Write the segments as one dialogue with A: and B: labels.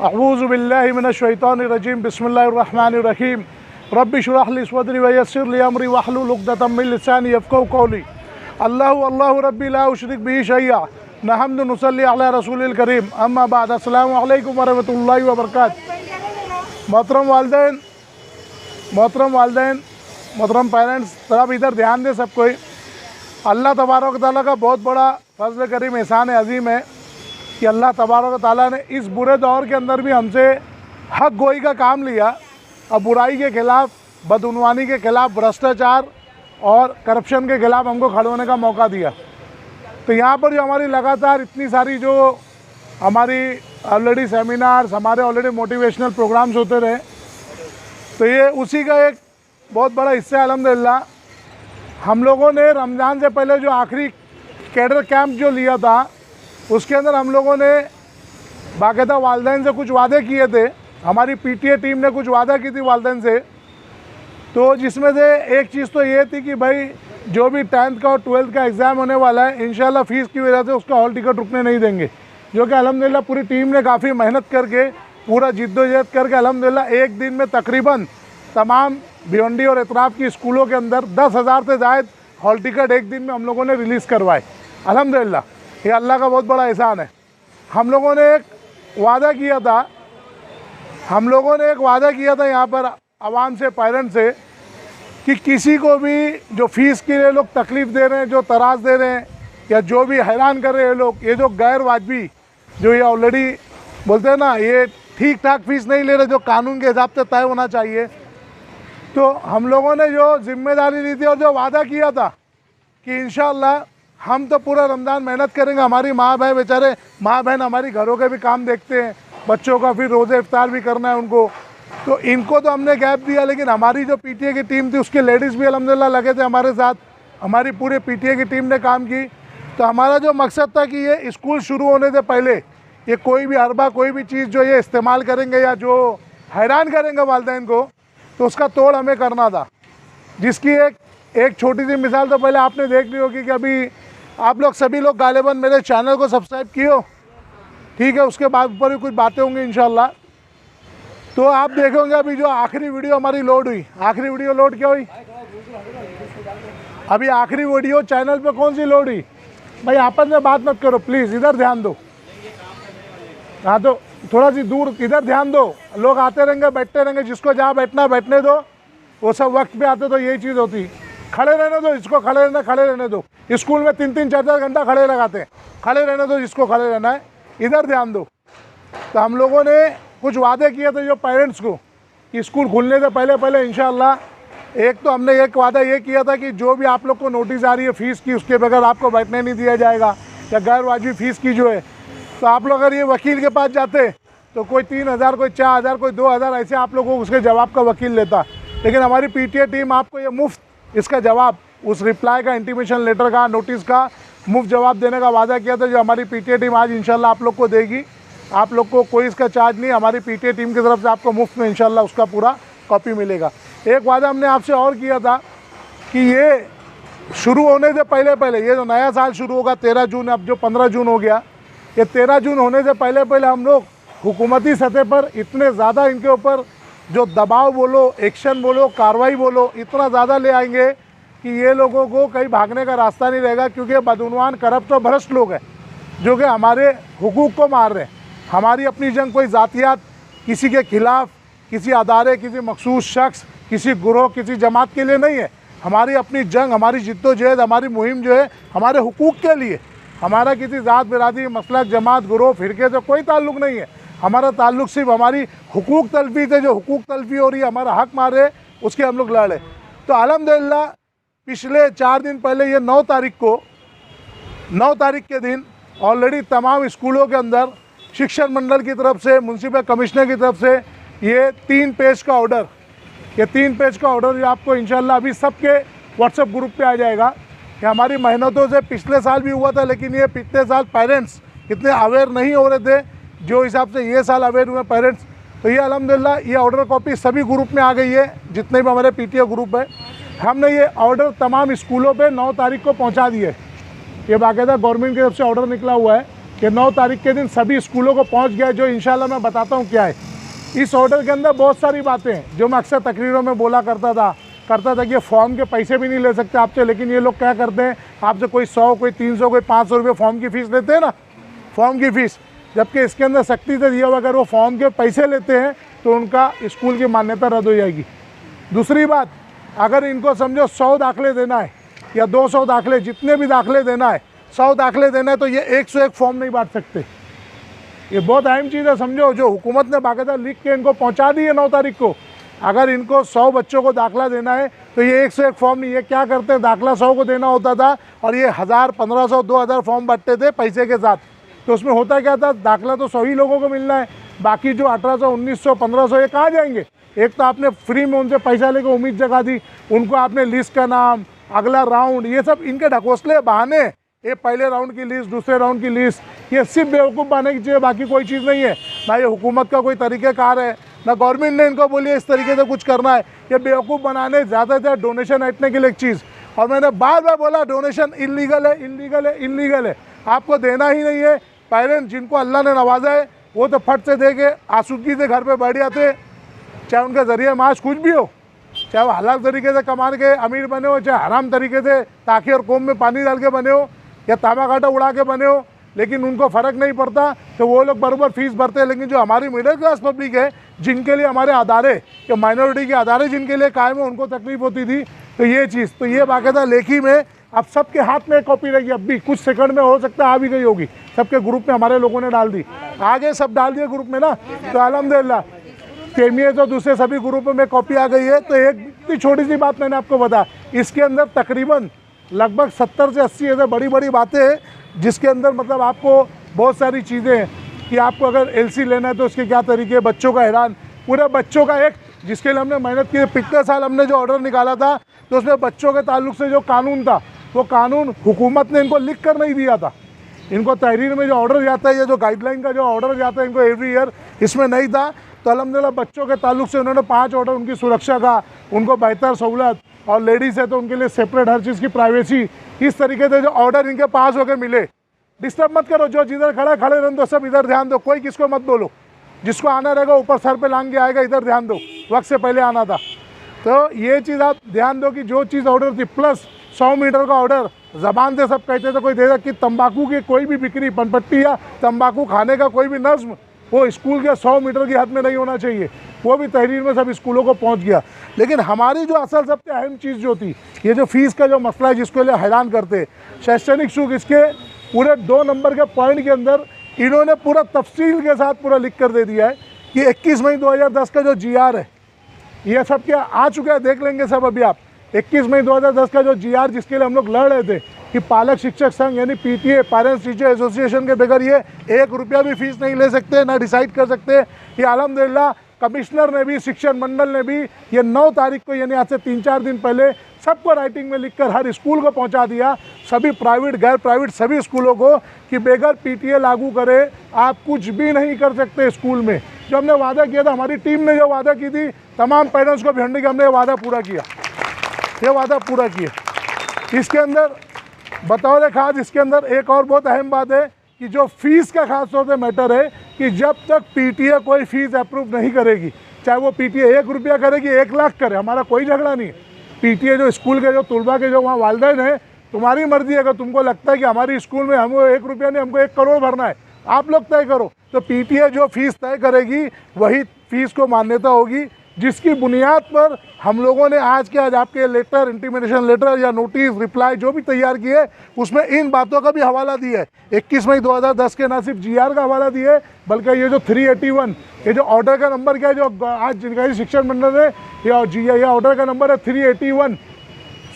A: अऊज़ु बिल्लाहि मिनश शैतानिर रजीम बिस्मिल्लाहिर रहमानिर रहीम रब्बि इश्रह ली सदरी व यस्सिर ली अमरी वहलुल उक़दतम मिन लिसानी यफ़क़हू क़ौली। अल्लाहु अल्लाहु रब्बी ला उशरिक बिही शैया नहम्दु नुसल्ली अला रसूलिल करीम अम्मा बाद। अस्सलामु अलैकुम व रहमतुल्लाहि व बरकातहू। मोहतरम वालिदैन, मोहतरम पेरेंट्स, तरफ इधर ध्यान दें सब कोई। अल्लाह तबारक व तआला का बहुत बड़ा फज़ल करीम एहसान अज़ीम है कि अल्लाह तबारक व तआला ने इस बुरे दौर के अंदर भी हमसे हक़ गोई का काम लिया और बुराई के ख़िलाफ़, बदउनवानी के ख़िलाफ़, भ्रष्टाचार और करप्शन के ख़िलाफ़ हमको खड़े होने का मौका दिया। तो यहाँ पर जो हमारी लगातार इतनी सारी जो हमारी ऑलरेडी सेमिनार्स, हमारे ऑलरेडी मोटिवेशनल प्रोग्राम्स होते रहे, तो ये उसी का एक बहुत बड़ा हिस्सा है। अल्हम्दुलिल्लाह हम लोगों ने रमज़ान से पहले जो आखिरी कैडर कैंप जो लिया था, उसके अंदर हम लोगों ने बाकायदा वालिदैन से कुछ वादे किए थे। हमारी पीटीए टीम ने कुछ वादा की थी वालिदैन से, तो जिसमें से एक चीज़ तो ये थी कि भाई जो भी 10th का और 12th का एग्ज़ाम होने वाला है, इंशाल्लाह फ़ीस की वजह से उसका हॉल टिकट रुकने नहीं देंगे। जो कि अल्हम्दुलिल्लाह पूरी टीम ने काफ़ी मेहनत करके, पूरा जिद्दोजहद करके अल्हम्दुलिल्लाह एक दिन में तकरीबन तमाम भिवंडी और इतराफ़ की स्कूलों के अंदर 10,000 से ज़ायद हॉल टिकट एक दिन में हम लोगों ने रिलीज़ करवाए। अल्हम्दुलिल्लाह ये अल्लाह का बहुत बड़ा एहसान है। हम लोगों ने एक वादा किया था यहाँ पर आवाम से, पेरेंट्स से, कि किसी को भी जो फ़ीस के लिए लोग तकलीफ़ दे रहे हैं, जो तराज़ दे रहे हैं या जो भी हैरान कर रहे हैं लोग, ये जो गैर वाजबी, जो ये ऑलरेडी बोलते हैं ना, ये ठीक ठाक फ़ीस नहीं ले रहे जो कानून के हिसाब से तय होना चाहिए। तो हम लोगों ने जो जिम्मेदारी ली थी और जो वादा किया था कि इंशाअल्लाह हम तो पूरा रमज़ान मेहनत करेंगे। हमारी माँ बहन, बेचारे माँ बहन हमारी घरों के भी काम देखते हैं, बच्चों का फिर रोज़े इफ्तार भी करना है उनको, तो इनको तो हमने गैप दिया। लेकिन हमारी जो पीटीए की टीम थी उसके लेडीज़ भी अल्हम्दुलिल्लाह लगे थे हमारे साथ, हमारी पूरे पीटीए की टीम ने काम की। तो हमारा जो मकसद था कि ये स्कूल शुरू होने से पहले ये कोई भी हरबा, कोई भी चीज़ जो ये इस्तेमाल करेंगे या जो हैरान करेंगे वालिदैन को, तो उसका तोड़ हमें करना था। जिसकी एक छोटी सी मिसाल तो पहले आपने देख ली होगी कि अभी आप लोग सभी लोग गालिबन मेरे चैनल को सब्सक्राइब किए हो, ठीक है। उसके बाद ऊपर भी कुछ बातें होंगी इंशाल्लाह। तो आप देखोगे अभी जो आखिरी वीडियो हमारी लोड हुई, आखिरी वीडियो लोड क्या हुई अभी आखिरी वीडियो चैनल पे कौन सी लोड हुई? भाई आपस में बात मत करो प्लीज़, इधर ध्यान दो। हाँ तो थोड़ा सी दूर इधर ध्यान दो, लोग आते रहेंगे बैठते रहेंगे, जिसको जहाँ बैठना बैठने दो। वो सब वक्त पे आते तो यही चीज़ होती, खड़े रहने दो, जिसको खड़े रहने दो। स्कूल में 3-3, 4-4 घंटा खड़े लगाते हैं, खड़े रहने दो जिसको खड़े रहना है, इधर ध्यान दो। तो हम लोगों ने कुछ वादे किए थे जो पेरेंट्स को कि स्कूल खुलने से पहले इंशाअल्लाह, एक तो हमने एक वादा ये किया था कि जो भी आप लोग को नोटिस आ रही है फ़ीस की, उसके बगैर आपको बैठने नहीं दिया जाएगा, या गैर वाजिबी फ़ीस की जो है। तो आप लोग अगर ये वकील के पास जाते तो कोई 3,000, कोई 4,000, कोई 2,000, ऐसे आप लोगों को उसके जवाब का वकील लेता। लेकिन हमारी पीटीए टीम आपको ये मुफ्त इसका जवाब, उस रिप्लाई का, इंटीमेशन लेटर का, नोटिस का मुफ्त जवाब देने का वादा किया था, जो हमारी पीटीए टीम आज इंशाल्लाह आप लोग को देगी। आप लोग को कोई इसका चार्ज नहीं, हमारी पीटीए टीम की तरफ से आपको मुफ्त में इंशाल्लाह उसका पूरा कॉपी मिलेगा। एक वादा हमने आपसे और किया था कि ये शुरू होने से पहले ये जो नया साल शुरू होगा 13 जून, अब जो 15 जून हो गया, ये 13 जून होने से पहले हम लोग हुकूमती सतह पर इतने ज़्यादा इनके ऊपर जो दबाव बोलो, एक्शन बोलो, कार्रवाई बोलो, इतना ज़्यादा ले आएंगे कि ये लोगों को कहीं भागने का रास्ता नहीं रहेगा। क्योंकि बदउनवान, करप्ट और भ्रष्ट लोग हैं जो कि हमारे हुकूक को मार रहे हैं। हमारी अपनी जंग कोई ज़ातियात, किसी के ख़िलाफ़, किसी अदारे, किसी मखसूस शख्स, किसी गुरोह, किसी जमात के लिए नहीं है। हमारी अपनी जंग, हमारी जिद्दोजहद, हमारी मुहिम जो है हमारे हुकूक के लिए। हमारा किसी ज़ात, बिरादरी, मसलक, जमात, गुरोह, फ़िरके से कोई ताल्लुक़ नहीं है। हमारा ताल्लुक़ सिर्फ हमारी हुकूक तलफ़ी से, जो हुकूक तलफ़ी हो रही है, हमारा हक़ मारे, उसके हम लोग लड़े। तो अल्हम्दुलिल्लाह पिछले 4 दिन पहले ये 9 तारीख के दिन ऑलरेडी तमाम स्कूलों के अंदर शिक्षण मंडल की तरफ से, म्युनिसिपल कमिश्नर की तरफ से ये 3 पेज का ऑर्डर, जो आपको इंशाल्लाह अभी सबके व्हाट्सएप ग्रुप पे आ जाएगा कि हमारी मेहनतों से पिछले साल भी हुआ था, लेकिन ये पिछले साल पेरेंट्स इतने अवेयर नहीं हो रहे थे जो हिसाब से ये साल अवेयर हुए पेरेंट्स। तो ये अल्हम्दुलिल्लाह ये ऑर्डर कॉपी सभी ग्रुप में आ गई है, जितने भी हमारे पीटीए ग्रुप है। हमने ये ऑर्डर तमाम स्कूलों पे 9 तारीख को पहुंचा दिए। ये बाकायदा गवर्नमेंट की तरफ से ऑर्डर निकला हुआ है कि 9 तारीख के दिन सभी स्कूलों को पहुंच गया, जो इंशाल्लाह मैं बताता हूं क्या है। इस ऑर्डर के अंदर बहुत सारी बातें हैं जो मैं अक्सर तकरीरों में बोला करता था कि ये फॉर्म के पैसे भी नहीं ले सकते आपसे, लेकिन ये लोग क्या करते हैं, आपसे कोई 100, कोई 300, कोई 500 रुपये फॉर्म की फ़ीस लेते हैं ना, फॉर्म की फ़ीस। जबकि इसके अंदर सख्ती से दिया हुआ, अगर वो फॉर्म के पैसे लेते हैं तो उनका स्कूल की मान्यता रद्द हो जाएगी। दूसरी बात, अगर इनको समझो 100 दाखिले देना है या 200 दाखिले, जितने भी दाखिले देना है, 100 दाखिले देना है, तो ये 101 फॉर्म नहीं बांट सकते। ये बहुत अहम चीज़ है, समझो। जो हुकूमत ने बाकायदा लिख के इनको पहुंचा दी है 9 तारीख को, अगर इनको 100 बच्चों को दाखला देना है तो ये 101 फॉर्म नहीं। ये क्या करते हैं, दाखला 100 को देना होता था और ये 1000, 1500, 2000 फॉर्म बांटते थे पैसे के साथ। तो उसमें होता क्या था, दाखला तो 100 ही लोगों को मिलना है, बाकी जो 1800, 1900, 1500 ये कहाँ जाएंगे। एक तो आपने फ्री में उनसे पैसा लेकर उम्मीद जगा दी, उनको आपने लिस्ट का नाम, अगला राउंड, ये सब इनके ढकोसले बहाने। ये पहले राउंड की लिस्ट, दूसरे राउंड की लिस्ट, ये सिर्फ बेवकूफ़ बनाने की चाहिए, बाकी कोई चीज़ नहीं है। ना ये हुकूमत का कोई तरीक़ेकार है, ना गवर्नमेंट ने इनको बोली इस तरीके से कुछ करना है। ये बेवकूफ़ बनाने, ज़्यादा से ज़्यादा डोनेशन हटने के लिए एक चीज़। और मैंने बार बार बोला, डोनेशन इलीगल है, इलीगल है, इलीगल है, आपको देना ही नहीं है। पेरेंट्स जिनको अल्लाह ने नवाजा है वो तो फट से दे के आसूदगी से घर पे बैठ जाते, चाहे उनका ज़रिए माश कुछ भी हो, चाहे वो हलाल तरीके से कमा के अमीर बने हो, चाहे हराम तरीके से ताकि और कोम में पानी डाल के बने हो या तांबा कांटा उड़ा के बने हो, लेकिन उनको फ़र्क नहीं पड़ता। तो वो लोग बराबर फीस भरते हैं। लेकिन जो हमारी मिडिल क्लास पब्लिक है, जिनके लिए हमारे अदारे या माइनॉरिटी के अदारे जिनके लिए कायम है, उनको तकलीफ होती थी। तो ये चीज़, तो ये बाकायदा लेखी में अब सबके हाथ में कॉपी रहेगी। अब भी कुछ सेकंड में हो सकता है आ भी गई होगी, सबके ग्रुप में हमारे लोगों ने डाल दी, आगे सब डाल दिए ग्रुप में ना। तो अल्हम्दुलिल्लाह केमिए तो दूसरे सभी ग्रुपों में कॉपी आ गई है। तो एक इतनी छोटी सी बात मैंने आपको बताया, इसके अंदर तकरीबन लगभग 70 से 80 ऐसे बड़ी बड़ी बातें हैं, जिसके अंदर मतलब आपको बहुत सारी चीज़ें हैं कि आपको अगर एलसी लेना है तो उसके क्या तरीके, बच्चों का हैरान, पूरे बच्चों का एक, जिसके लिए हमने मेहनत की। पिछले साल हमने जो ऑर्डर निकाला था तो उसमें बच्चों के ताल्लुक से जो कानून था, वो कानून हुकूमत ने इनको लिख कर नहीं दिया था। इनको तहरीर में जो ऑर्डर जाता है या जो गाइडलाइन का जो ऑर्डर जाता है इनको एवरी ईयर, इसमें नहीं था। तो अल्हम्दुलिल्लाह बच्चों के ताल्लुक से उन्होंने 5 ऑर्डर, उनकी सुरक्षा का, उनको बेहतर सहूलत, और लेडीज़ है तो उनके लिए सेपरेट हर चीज़ की प्राइवेसी, इस तरीके से जो ऑर्डर इनके पास होकर मिले। डिस्टर्ब मत करो, जो जिधर खड़े रहने दो, सब इधर ध्यान दो, कोई किसको मत बोलो। जिसको आना रहेगा ऊपर सर पे लांग के आएगा, इधर ध्यान दो, वक्त से पहले आना था। तो ये चीज़ आप ध्यान दो कि जो चीज़ ऑर्डर थी, प्लस 100 मीटर का ऑर्डर, ज़बान से सब कहते थे कोई देगा कि तंबाकू की कोई भी बिक्री, पनपट्टी या तंबाकू खाने का कोई भी नज़्म वो स्कूल के 100 मीटर की हद में नहीं होना चाहिए। वो भी तहरीर में सब स्कूलों को पहुंच गया। लेकिन हमारी जो असल सबसे अहम चीज़ जो थी, ये जो फीस का जो मसला है, जिसको लिए हैरान करते, शैक्षणिक शुल्क, इसके पूरे 2 नंबर के पॉइंट के अंदर इन्होंने पूरा तफसील के साथ पूरा लिख कर दे दिया है कि 21 मई 2010 का जो GR है, ये सब क्या आ चुका है, देख लेंगे सब अभी आप। 21 मई 2010 का जो GR, जिसके लिए हम लोग लड़ रहे थे कि पालक शिक्षक संघ यानी PTA, पेरेंट्स टीचर एसोसिएशन के बगैर ये 1 रुपया भी फीस नहीं ले सकते, ना डिसाइड कर सकते। ये अल्हम्दुलिल्लाह कमिश्नर ने भी, शिक्षण मंडल ने भी ये 9 तारीख को, यानी आज से 3-4 दिन पहले सबको राइटिंग में लिखकर हर स्कूल को पहुंचा दिया, सभी प्राइवेट, गैर प्राइवेट सभी स्कूलों को, कि बगैर PTA लागू करे आप कुछ भी नहीं कर सकते स्कूल में। जो हमने वादा किया था, हमारी टीम ने जो वादा की थी, तमाम पेरेंट्स को भिड़ने के, हमने वादा पूरा किया, ये वादा पूरा किया। इसके अंदर बतौर खास, इसके अंदर एक और बहुत अहम बात है कि जो फीस का खास तौर से मैटर है कि जब तक PTA कोई फ़ीस अप्रूव नहीं करेगी, चाहे वो PTA 1 रुपया करेगी, 1 लाख करे, हमारा कोई झगड़ा नहीं है। PTA जो स्कूल के जो तुलबा के जो वहाँ वालिदैन हैं, तुम्हारी मर्जी है। अगर तुमको लगता है कि हमारी स्कूल में हमको 1 रुपया नहीं, हमको 1 करोड़ भरना है, आप लोग तय करो। तो PTA जो फीस तय करेगी वही फीस को मान्यता होगी, जिसकी बुनियाद पर हम लोगों ने आज के आज आपके लेटर, इंटीमेशन लेटर या नोटिस, रिप्लाई जो भी तैयार किए, उसमें इन बातों का भी हवाला दिया है। 21 मई 2010 के ना सिर्फ GR का हवाला दिया है, बल्कि ये जो 381, ये जो ऑर्डर का नंबर क्या है, जो आज जिनका शिक्षण मंडल है, ये ऑर्डर का नंबर है 381।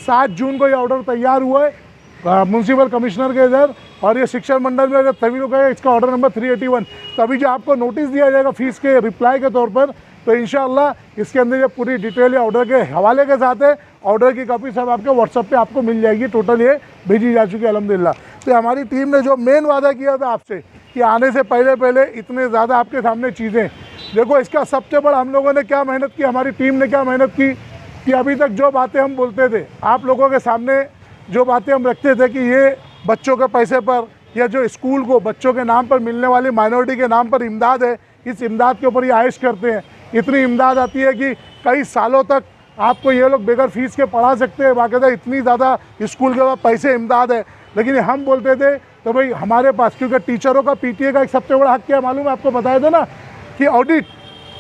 A: 7 जून को ये ऑर्डर तैयार हुआ है म्यूनसिपल कमिश्नर के इधर, और ये शिक्षण मंडल में तभी लोग है, इसका ऑर्डर नंबर 381। तो अभी जो आपको नोटिस दिया जाएगा फीस के रिप्लाई के तौर पर, तो इंशाअल्लाह इसके अंदर ये पूरी डिटेल या ऑर्डर के हवाले के साथ है। ऑर्डर की कॉपी सब आपके व्हाट्सएप पे आपको मिल जाएगी, टोटल ये भेजी जा चुकी है अल्हम्दुलिल्लाह। तो हमारी टीम ने जो मेन वादा किया था आपसे कि आने से पहले इतने ज़्यादा आपके सामने चीज़ें, देखो इसका सबसे बड़ा हम लोगों ने क्या मेहनत की, हमारी टीम ने क्या मेहनत की कि अभी तक जो बातें हम बोलते थे आप लोगों के सामने, जो बातें हम रखते थे कि ये बच्चों के पैसे पर या जो स्कूल को बच्चों के नाम पर मिलने वाली माइनॉरिटी के नाम पर इमदाद है, इस इमदाद के ऊपर ये आयश करते हैं। इतनी इमदाद आती है कि कई सालों तक आपको ये लोग बगैर फीस के पढ़ा सकते हैं, बाकायदा इतनी ज़्यादा स्कूल के बाद पैसे इमदाद है। लेकिन हम बोलते थे तो भाई हमारे पास, क्योंकि टीचरों का पीटीए का एक सबसे बड़ा हक क्या मालूम है आपको, बताया था ना कि ऑडिट,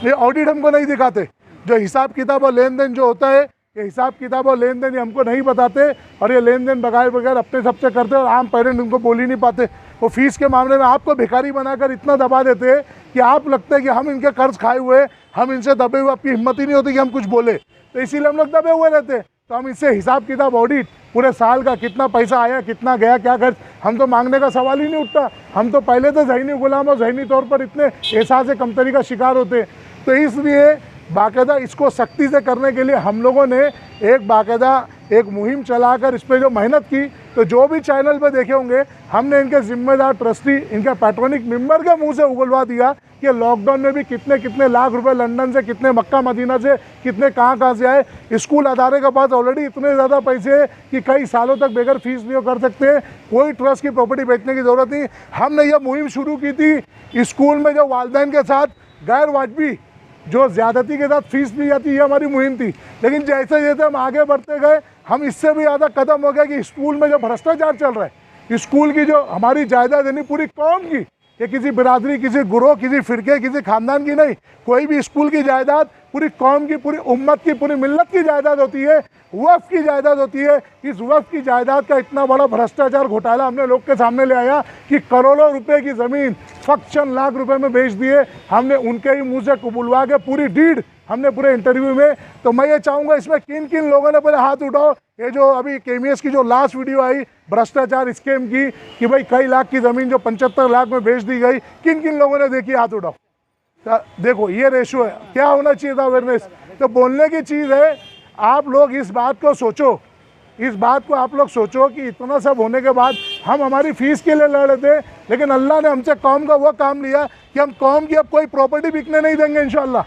A: ये ऑडिट हमको नहीं दिखाते। जो हिसाब किताब और लेन देन जो होता है, ये हिसाब किताब और लेन देन ये हमको नहीं बताते, और ये लेन देन बगैर अपने सबसे करते हैं, और आम पेरेंट उनको बोल ही नहीं पाते। वो फीस के मामले में आपको भिखारी बनाकर इतना दबा देते हैं कि आप लगता है कि हम इनके कर्ज खाए हुए, हम इनसे दबे हुए, आपकी हिम्मत ही नहीं होती कि हम कुछ बोले, तो इसीलिए हम लोग दबे हुए रहते हैं। तो हम इससे हिसाब किताब, ऑडिट, पूरे साल का कितना पैसा आया, कितना गया, क्या खर्च, हम तो मांगने का सवाल ही नहीं उठता। हम तो पहले तो ज़हनी गुलाम और ज़हनी तौर पर इतने एहसास कमतरी का शिकार होते। तो इसलिए बाकायदा इसको सख्ती से करने के लिए हम लोगों ने एक बाकायदा एक मुहिम चलाकर इस पर जो मेहनत की, तो जो भी चैनल पे देखे होंगे हमने इनके जिम्मेदार ट्रस्टी, इनके पैट्रोनिक मेंबर के मुंह से उगलवा दिया कि लॉकडाउन में भी कितने कितने लाख रुपए लंदन से, कितने मक्का मदीना से, कितने कहाँ से आए। स्कूल अदारे के पास ऑलरेडी इतने ज़्यादा पैसे हैं कि कई सालों तक बगैर फीस नहीं कर सकते हैं, कोई ट्रस्ट की प्रॉपर्टी बेचने की ज़रूरत नहीं। हमने यह मुहिम शुरू की थी स्कूल में जो वालिदैन के साथ गैर वाजबी जो ज़्यादती के साथ फीस ली जाती है, हमारी मुहिम थी। लेकिन जैसे जैसे हम आगे बढ़ते गए, हम इससे भी ज़्यादा कदम हो गया कि स्कूल में जो भ्रष्टाचार चल रहा है, स्कूल की जो हमारी जायदाद यानी पूरी कौम की, ये किसी बिरादरी, किसी गुरोह, किसी फ़िरके, किसी ख़ानदान की नहीं, कोई भी स्कूल की जायदाद पूरी कौम की, पूरी उम्मत की, पूरी मिल्लत की जायदाद होती है, वक्फ की जायदाद होती है। इस वक्फ की जायदाद का इतना बड़ा भ्रष्टाचार घोटाला हमने लोग के सामने ले आया कि करोड़ों रुपए की ज़मीन फक्शन लाख रुपए में बेच दिए। हमने उनके ही मुंह से कबूलवा के पूरी डीड हमने पूरे इंटरव्यू में। तो मैं ये चाहूँगा इसमें किन किन लोगों ने पहले हाथ उठाओ। ये जो अभी KMS की जो लास्ट वीडियो आई भ्रष्टाचार स्कीम की कि भाई कई लाख की ज़मीन जो 75 लाख में बेच दी गई, किन किन लोगों ने देखी, हाथ उठाओ। देखो ये रेशो है, क्या होना चाहिए था अवेयरनेस। तो बोलने की चीज़ है, आप लोग इस बात को सोचो, इस बात को आप लोग सोचो कि इतना सब होने के बाद हम हमारी फ़ीस के लिए लड़ रहे थे, लेकिन अल्लाह ने हमसे कौम का वो काम लिया कि हम कौम की अब कोई प्रॉपर्टी बिकने नहीं देंगे इंशाल्लाह।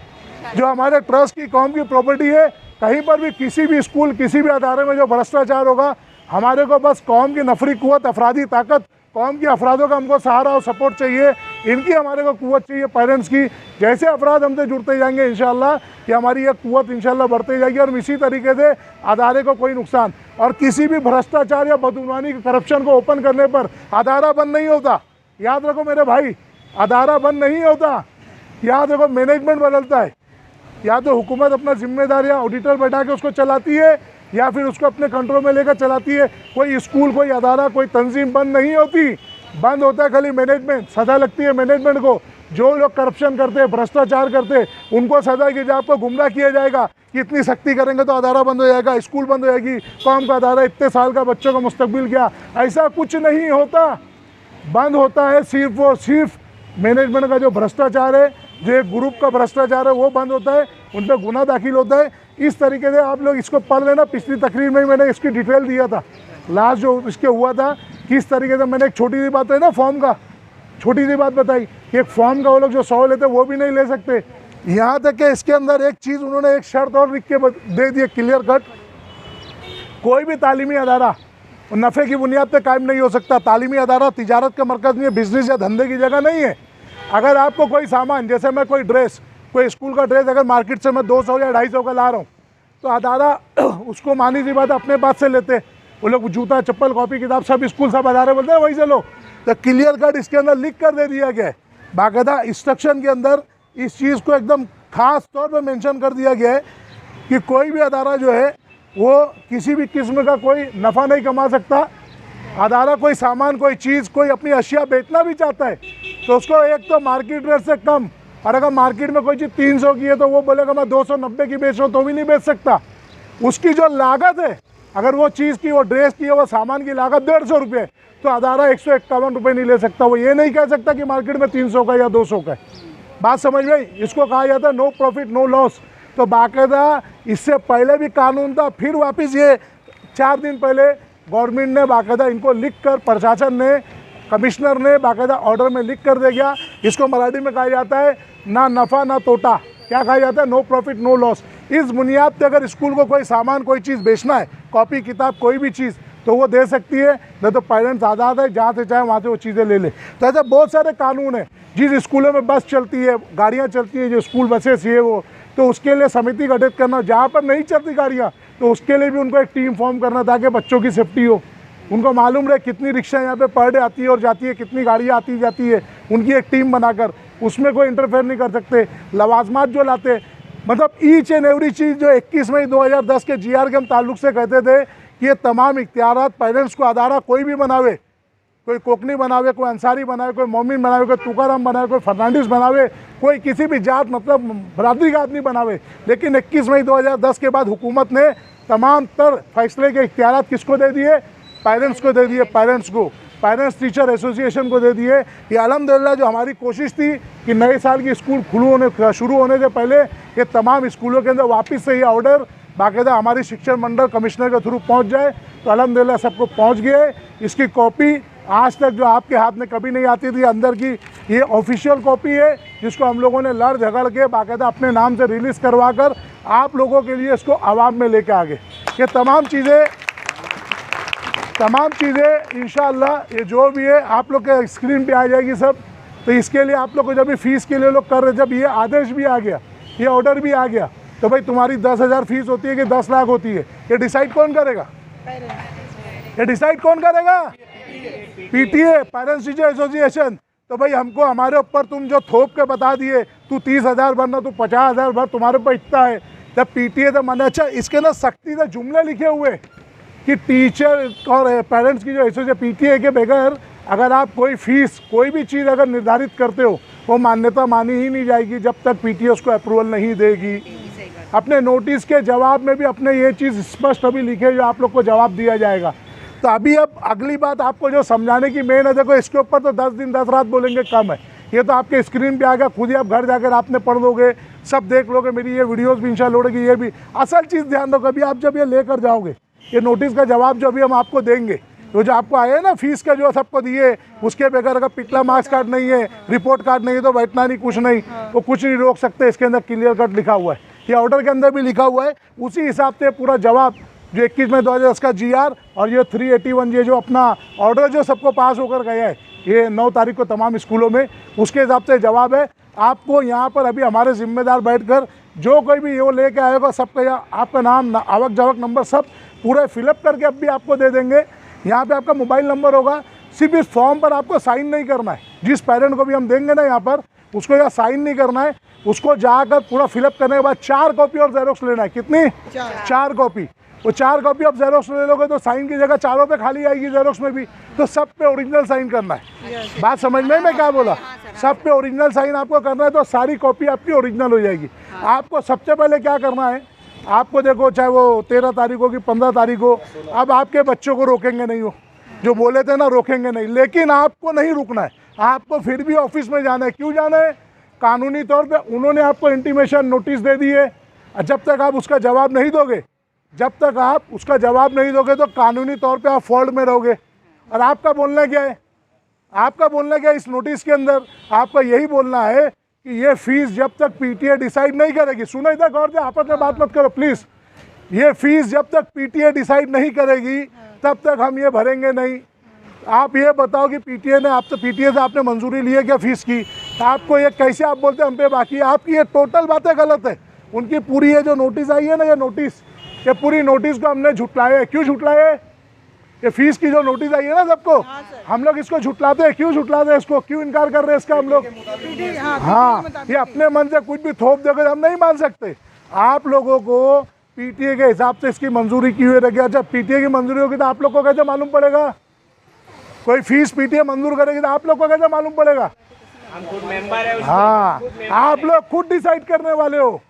A: जो हमारे ट्रस्ट की कौम की प्रॉपर्टी है, कहीं पर भी किसी भी स्कूल, किसी भी अदारे में जो भ्रष्टाचार होगा, हमारे को बस कौम की नफरी कुव्वत, अफराधी ताकत, कौम के अफरादों का हमको सहारा और सपोर्ट चाहिए, इनकी हमारे को कुव्वत चाहिए, पेरेंट्स की। जैसे अफराद हमसे जुड़ते जाएंगे इंशाल्लाह कि हमारी ये कुव्वत इंशाल्लाह बढ़ती जाएगी। और इसी तरीके से अदारे को कोई नुकसान और किसी भी भ्रष्टाचार या बदगुमानी करप्शन को ओपन करने पर अदारा बंद नहीं होता। याद रखो मेरे भाई, अदारा बंद नहीं होता। याद रखो, मैनेजमेंट बदलता है। या तो हुकूमत अपना जिम्मेदार या ऑडिटर बैठा के उसको चलाती है, या फिर उसको अपने कंट्रोल में लेकर चलाती है। कोई स्कूल, कोई अदारा, कोई तंजीम बंद नहीं होती, बंद होता है खाली मैनेजमेंट। सज़ा लगती है मैनेजमेंट को। जो लोग करप्शन करते हैं, भ्रष्टाचार करते हैं, उनको सज़ा की जाए। आपको गुमराह किया जाएगा कि इतनी सख्ती करेंगे तो अदारा बंद हो जाएगा, स्कूल बंद हो जाएगी, कौम का अदारा, इतने साल का बच्चों का मुस्तकबिल क्या। ऐसा कुछ नहीं होता। बंद होता है सिर्फ और सिर्फ मैनेजमेंट का जो भ्रष्टाचार है, जो एक ग्रुप का भ्रष्टाचार है, वो बंद होता है, उन पर गुनाह दाखिल होता है। इस तरीके से आप लोग इसको पढ़ लेना। पिछली तकरीर में मैंने इसकी डिटेल दिया था, लास्ट जो इसके हुआ था, किस तरीके से मैंने एक छोटी सी बात है ना, फॉर्म का छोटी सी बात बताई कि एक फॉर्म का वो लोग जो 100 लेते वो भी नहीं ले सकते। यहाँ तक कि इसके अंदर एक चीज़ उन्होंने एक शर्त और लिख के दे दी क्लियर कट, कोई भी तालीमी अदारा नफ़े की बुनियाद पे कायम नहीं हो सकता। तालीमी अदारा तिजारत का मरकज़ नहीं है, बिजनेस या धंधे की जगह नहीं है। अगर आपको कोई सामान, जैसे मैं कोई ड्रेस, कोई स्कूल का ड्रेस अगर मार्केट से मैं 200 या 250 का ला रहा हूँ, तो अदारा उसको मानी सी बात अपने पास से लेते। वो लोग जूता, चप्पल, कॉपी, किताब सब स्कूल सब अदारे बोलते हैं वहीं से लो। तो क्लियर कट इसके अंदर लिख कर दे दिया गया है, बाकायदा इंस्ट्रक्शन के अंदर इस चीज़ को एकदम ख़ास तौर पर मेंशन कर दिया गया है कि कोई भी अदारा जो है वो किसी भी किस्म का कोई नफ़ा नहीं कमा सकता। अदारा कोई सामान, कोई चीज़, कोई अपनी अशिया बेचना भी चाहता है तो उसको एक तो मार्केट रेट से कम, और अगर मार्केट में कोई चीज़ 300 की है तो वो बोलेगा मैं 290 की बेच रहा हूँ, तो भी नहीं बेच सकता। उसकी जो लागत है, अगर वो चीज़ की, वो ड्रेस की, वो सामान की लागत 150 रुपये, तो अदारा 151 रुपये नहीं ले सकता। वो ये नहीं कह सकता कि मार्केट में 300 का या 200 का है। बात समझ में? इसको कहा जाता है नो प्रॉफिट नो लॉस। तो बाकायदा इससे पहले भी कानून था, फिर वापस ये 4 दिन पहले गवर्नमेंट ने बाकायदा इनको लिख कर, प्रशासन ने, कमिश्नर ने बाकायदा ऑर्डर में लिख कर दे गया। इसको मराठी में कहा जाता है ना नफ़ा ना तोटा। क्या कहा जाता है? No profit no loss. इस बुनियाद पर अगर स्कूल को कोई सामान, कोई चीज़ बेचना है, कॉपी किताब, कोई भी चीज़, तो वो दे सकती है, नहीं तो पेरेंट्स आज़ाद है, जहाँ से चाहे वहाँ से वो चीज़ें ले ले। तो ऐसे बहुत सारे कानून हैं। जिस स्कूलों में बस चलती है, गाड़ियाँ चलती है, जो स्कूल बसेस ये वो, तो उसके लिए समिति गठित करना। जहाँ पर नहीं चलती गाड़ियाँ तो उसके लिए भी उनको एक टीम फॉर्म करना ताकि बच्चों की सेफ्टी हो। उनको मालूम रहे कितनी रिक्शा यहाँ पे पर डे आती है और जाती है, कितनी गाड़ियाँ आती जाती है, उनकी एक टीम बनाकर उसमें कोई इंटरफेयर नहीं कर सकते। लवाजमात जो लाते, मतलब ईच एंड एवरी चीज़ जो 21 मई 2010 के GR के हम ताल्लुक से कहते थे कि ये तमाम इख्तियारात पेरेंट्स को अदारा कोई भी बनावे, कोई कोकनी बनावे, कोई अंसारी बनावे, कोई मोमिन बनावे, कोई तुकाराम बनावे, कोई फर्नांडिस बनावे, कोई किसी भी जात मतलब बरादरी का आदमी बनावे, लेकिन 21 मई 2010 के बाद हुकूमत ने तमाम तर फैसले के इख्तियारात किसको दे दिए? पेरेंट्स को दे दिए। पेरेंट्स को, पेरेंट्स टीचर एसोसिएशन को दे दिए। ये अल्हम्दुलिल्लाह जो हमारी कोशिश थी कि नए साल की स्कूल शुरू होने से पहले ये तमाम स्कूलों के अंदर वापस से ये ऑर्डर बाकायदा हमारी शिक्षण मंडल कमिश्नर के थ्रू पहुंच जाए, तो अल्हम्दुलिल्लाह सबको पहुंच गए। इसकी कॉपी आज तक जो आपके हाथ में कभी नहीं आती थी अंदर की, ये ऑफिशियल कॉपी है जिसको हम लोगों ने लड़ झगड़ के बाकायदा अपने नाम से रिलीज़ करवा कर आप लोगों के लिए इसको आवाम में लेके आ गए। ये तमाम चीज़ें इंशाअल्लाह ये जो भी है आप लोग के स्क्रीन पे आ जाएगी सब। तो इसके लिए आप लोग को जब भी फ़ीस के लिए लोग कर रहे, जब ये आदेश भी आ गया, ये ऑर्डर भी आ गया, तो भाई तुम्हारी 10,000 फीस होती है कि 10 लाख होती है, ये डिसाइड कौन करेगा? ये डिसाइड कौन करेगा? PTA, parents teacher association. तो भाई हमको हमारे ऊपर तुम जो थोप के बता दिए, तू 30,000 भरना, तू 50,000 भर, तुम्हारे ऊपर इतना है। जब PTA तो मैंने अच्छा इसके ना सख्ती से जुमले लिखे हुए कि टीचर और पेरेंट्स की जो एसोसिएशन PTA के बगैर अगर आप कोई फ़ीस कोई भी चीज़ अगर निर्धारित करते हो वो मान्यता मानी ही नहीं जाएगी जब तक PTA उसको अप्रूवल नहीं देगी। अपने नोटिस के जवाब में भी अपने ये चीज़ स्पष्ट अभी लिखे जो आप लोग को जवाब दिया जाएगा। तो अभी अब अगली बात आपको जो समझाने की मेन है, देखो इसके ऊपर तो 10 दिन 10 रात बोलेंगे कम है। ये तो आपके स्क्रीन पे आ गया, खुद ही आप घर जाकर आपने पढ़ लोगे, सब देख लोगे, मेरी ये वीडियोस भी इंशाल्लाह लोड़ेगी। ये भी असल चीज़ ध्यान दो, कभी आप जब ये लेकर जाओगे ये नोटिस का जवाब जो अभी हम आपको देंगे, तो जो आपको आए ना फीस का जो सबको दिए, उसके बगैर अगर पिछला मार्क्स कार्ड नहीं है, रिपोर्ट कार्ड नहीं है तो बैठना नहीं, कुछ नहीं, वो कुछ नहीं रोक सकते। इसके अंदर क्लियर कट लिखा हुआ है, ये ऑर्डर के अंदर भी लिखा हुआ है। उसी हिसाब से पूरा जवाब जो 21 मई 2010 का GR और ये 381 ये जो अपना ऑर्डर जो सबको पास होकर गया है ये 9 तारीख को तमाम स्कूलों में, उसके हिसाब से जवाब है। आपको यहाँ पर अभी हमारे जिम्मेदार बैठकर जो कोई भी वो लेके आएगा सबका आपका नाम, आवक जावक नंबर सब पूरा फिलअप करके अब भी आपको दे देंगे। यहाँ पे आपका मोबाइल नंबर होगा, सिर्फ इस फॉर्म पर आपको साइन नहीं करना है। जिस पेरेंट को भी हम देंगे ना यहाँ पर, उसको यहाँ साइन नहीं करना है, उसको जाकर पूरा फिलअप करने के बाद 4 कॉपी और जेरोक्स लेना है। कितनी? 4 कॉपी। वो 4 कॉपी आप जेरोक्स ले लोगे तो साइन की जगह चारों पे खाली आएगी, जेरोक्स में भी, तो सब पे ओरिजिनल साइन करना है। बात समझ में मैं क्या बोला? सब पे ओरिजिनल साइन आपको करना है, तो सारी कॉपी आपकी ओरिजिनल हो जाएगी। आपको सबसे पहले क्या करना है, आपको देखो चाहे वो 13 तारीख हो कि 15 तारीख हो, अब आपके बच्चों को रोकेंगे नहीं, हो जो बोले थे ना रोकेंगे नहीं, लेकिन आपको नहीं रुकना है, आपको फिर भी ऑफिस में जाना है। क्यों जाना है? कानूनी तौर पे उन्होंने आपको इंटीमेशन नोटिस दे दी है, जब तक आप उसका जवाब नहीं दोगे, जब तक आप उसका जवाब नहीं दोगे तो कानूनी तौर पे आप फॉल्ट में रहोगे। और आपका बोलना क्या है? आपका बोलना क्या है इस नोटिस के अंदर? आपका यही बोलना है कि ये फीस जब तक PTA डिसाइड नहीं करेगी, सुनो इधर गौर से, आपस में बात मत करो प्लीज़, ये फीस जब तक PTA डिसाइड नहीं करेगी तब तक हम ये भरेंगे नहीं। आप ये बताओ कि PTA ने आप तो PTA से आपने मंजूरी ली है क्या फीस की? आपको ये कैसे आप बोलते हैं हम पे बाकी है? आपकी ये टोटल बातें गलत है। उनकी पूरी ये जो नोटिस आई है ना, ये नोटिस, ये पूरी नोटिस को हमने झुटलाया है। क्यों झुटलाया है? ये फीस की जो नोटिस आई है ना सबको, हम लोग इसको झुटलाते हैं। क्यों झुटलाते हैं इसको? क्यों इनकार कर रहे हैं इसका हम लोग? हाँ, ये अपने मन से कुछ भी थोप देकर हम नहीं मान सकते। आप लोगों को PTA के हिसाब से इसकी मंजूरी की हुई रखी। अच्छा PTA की मंजूरी होगी तो आप लोग को कैसे मालूम पड़ेगा? कोई फीस PTA मंजूर करेगी तो आप लोग को कैसे मालूम पड़ेगा?
B: हम खुद मेंबर है,
A: हाँ, आप लोग खुद डिसाइड करने वाले हो।